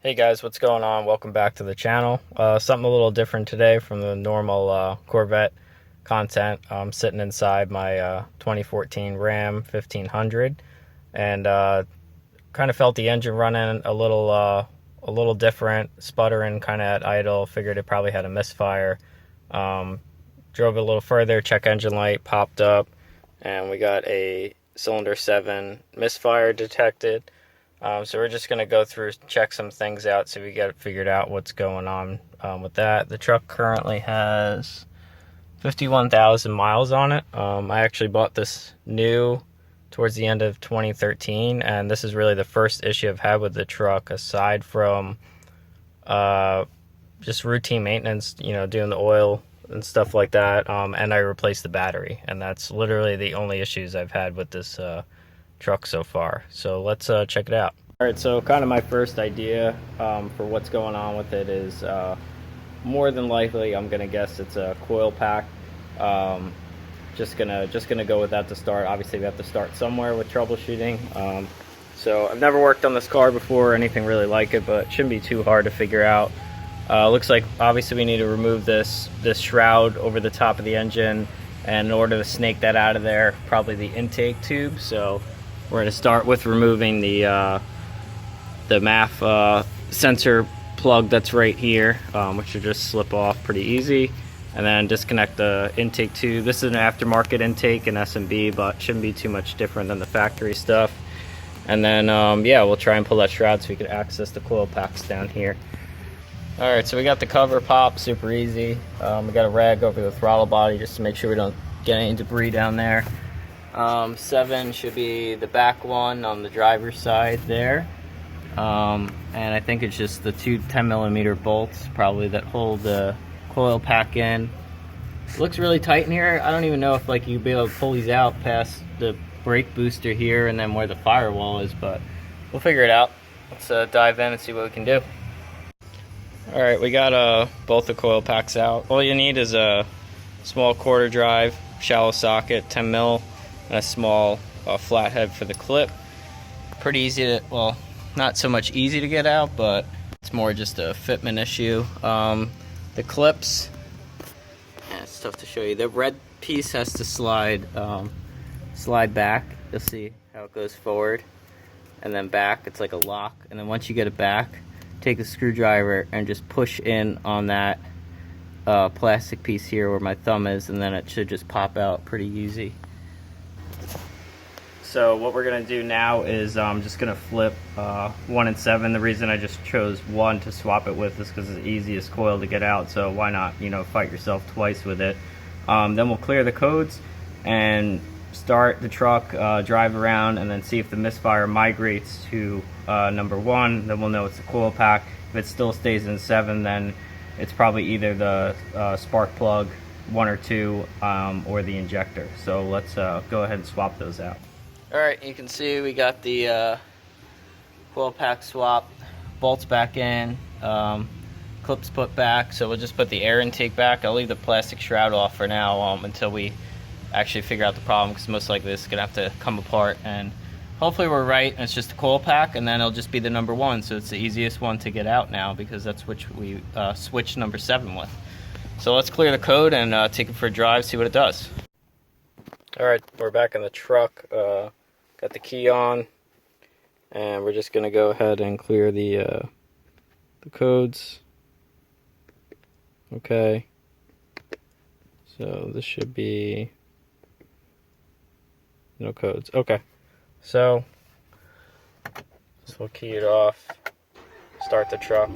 Hey guys, what's going on? Welcome back to the channel. Something a little different today from the normal Corvette content. I'm sitting inside my 2014 Ram 1500 and kind of felt the engine running a little different, sputtering kind of at idle. Figured it probably had a misfire. Drove it a little further, check engine light popped up, and we got a cylinder 7 misfire detected. So we're just going to go through, check some things out so we get figured out what's going on with that. The truck currently has 51,000 miles on it. I actually bought this new towards the end of 2013, and this is really the first issue I've had with the truck aside from just routine maintenance, doing the oil and stuff like that, and I replaced the battery, and that's literally the only issues I've had with this truck so far. So let's check it out. All right, so kind of my first idea for what's going on with it is more than likely I'm gonna guess it's a coil pack. Just gonna go with that to start. Obviously we have to start somewhere with troubleshooting. So I've never worked on this car before or anything really like it, but it shouldn't be too hard to figure out. Looks like obviously we need to remove this shroud over the top of the engine, and in order to snake that out of there, probably the intake tube. So we're going to start with removing the MAF sensor plug that's right here, which should just slip off pretty easy, and then disconnect the intake tube. This is an aftermarket intake in SMB, but shouldn't be too much different than the factory stuff. And then yeah, we'll try and pull that shroud so we can access the coil packs down here. Alright, so we got the cover pop, super easy. We got a rag over the throttle body just to make sure we don't get any debris down there. 7 should be the back one on the driver's side there. And I think it's just the two 10mm bolts probably that hold the coil pack in. It looks really tight in here. I don't even know if you'd be able to pull these out past the brake booster here and then where the firewall is, but we'll figure it out. Let's dive in and see what we can do. Alright, we got both the coil packs out. All you need is a small quarter drive, shallow socket, 10mm, and a small flathead for the clip. Pretty easy to, well, not so much easy to get out, but it's more just a fitment issue. The clips, yeah, it's tough to show you. The red piece has to slide back. You'll see how it goes forward and then back. It's like a lock, and then once you get it back, take a screwdriver and just push in on that plastic piece here where my thumb is, and then it should just pop out pretty easy. So what we're gonna do now is I'm just gonna flip 1 and 7. The reason I just chose 1 to swap it with is because it's the easiest coil to get out, so why not, fight yourself twice with it. Then we'll clear the codes and start the truck, drive around, and then see if the misfire migrates to number 1. Then we'll know it's the coil pack. If it still stays in 7, then it's probably either the spark plug 1 or 2 or the injector. So let's go ahead and swap those out. Alright, you can see we got the coil pack swap, bolts back in, clips put back. So we'll just put the air intake back. I'll leave the plastic shroud off for now until we actually figure out the problem, because most likely this is gonna have to come apart, and hopefully we're right and it's just a coil pack, and then it'll just be the number 1. So it's the easiest one to get out now, because that's which we switched number 7 with. So let's clear the code and take it for a drive, see what it does. Alright, we're back in the truck. Got the key on, and we're just gonna go ahead and clear the codes. Okay, so this should be no codes. Okay, so we'll key it off, start the truck.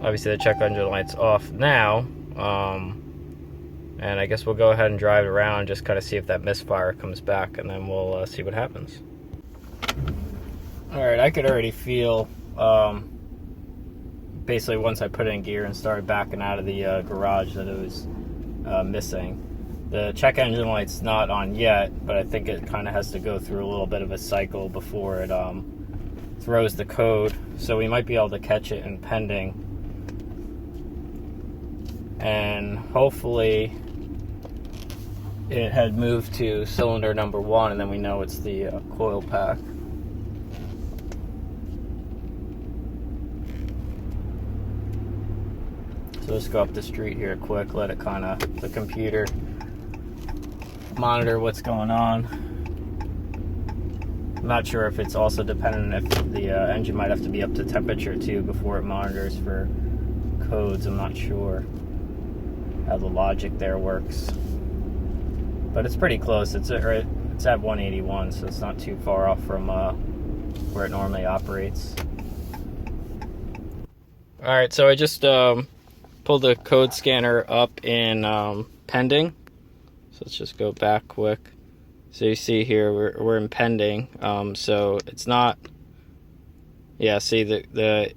Obviously the check engine light's off now, and I guess we'll go ahead and drive around and just kind of see if that misfire comes back, and then we'll see what happens. Alright, I could already feel, basically once I put it in gear and started backing out of the garage, that it was missing. The check engine light's not on yet, but I think it kind of has to go through a little bit of a cycle before it throws the code. So we might be able to catch it in pending. And hopefully it had moved to cylinder number 1, and then we know it's the coil pack. So let's go up the street here quick, let it kind of, the computer monitor what's going on. I'm not sure if it's also dependent if the engine might have to be up to temperature too before it monitors for codes. I'm not sure how the logic there works, but it's pretty close. It's at 181, so it's not too far off from where it normally operates. All right, so I just pulled the code scanner up in pending. So let's just go back quick. So you see here we're in pending. So it's not. Yeah, see the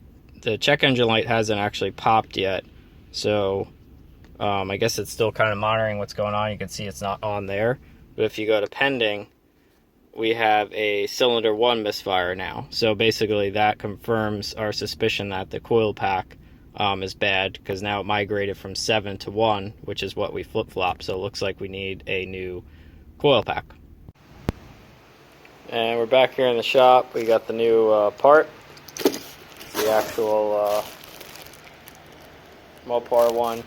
check engine light hasn't actually popped yet. So I guess it's still kind of monitoring what's going on. You can see it's not on there. But if you go to pending, we have a cylinder 1 misfire now. So basically that confirms our suspicion that the coil pack is bad, because now it migrated from 7 to 1, which is what we flip-flop. So it looks like we need a new coil pack. And we're back here in the shop. We got the new part, the actual Mopar one.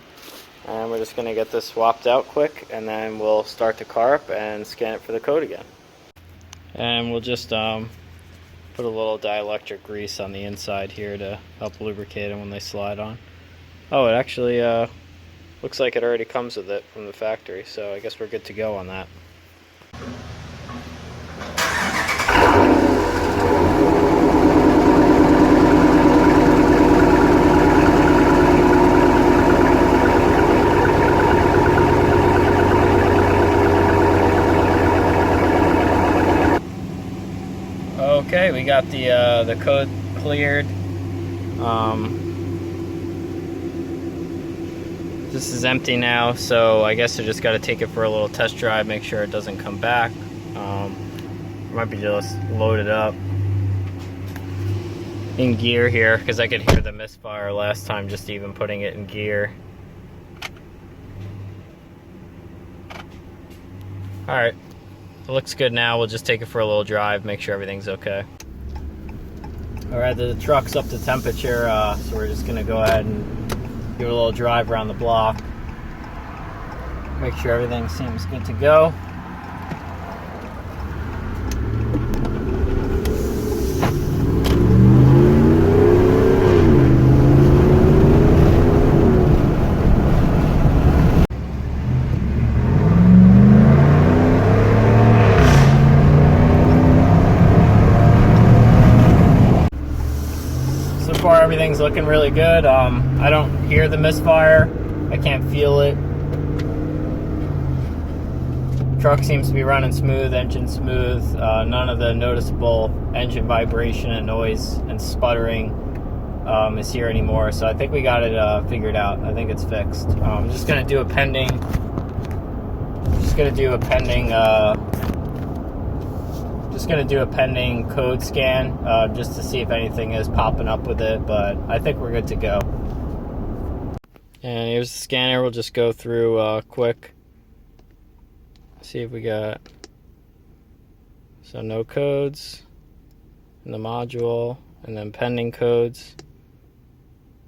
And we're just going to get this swapped out quick, and then we'll start the car up and scan it for the code again. And we'll just put a little dielectric grease on the inside here to help lubricate them when they slide on. Oh, it actually looks like it already comes with it from the factory, so I guess we're good to go on that. Okay, we got the code cleared. This is empty now, so I guess I just got to take it for a little test drive, make sure it doesn't come back. Might be just load it up in gear here, because I could hear the misfire last time just even putting it in gear. Alright, it looks good now. We'll just take it for a little drive, make sure everything's okay. Alright, the truck's up to temperature, so we're just going to go ahead and give it a little drive around the block. Make sure everything seems good to go. So far everything's looking really good. I don't hear the misfire. I can't feel it. Truck seems to be running smooth, engine smooth. None of the noticeable engine vibration and noise and sputtering is here anymore. So I think we got it figured out. I think it's fixed. I'm just gonna do a pending. Just gonna do a pending code scan just to see if anything is popping up with it, but I think we're good to go. And here's the scanner. We'll just go through quick. See if we got, so no codes in the module, and then pending codes,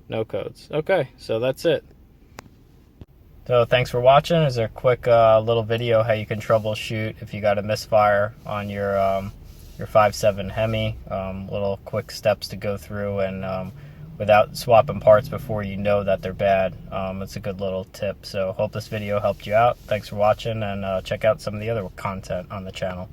no codes. Okay, so that's it. So thanks for watching. There's a quick little video how you can troubleshoot if you got a misfire on your 5.7 Hemi. Little quick steps to go through, and without swapping parts before you know that they're bad. It's a good little tip. So hope this video helped you out. Thanks for watching, and check out some of the other content on the channel.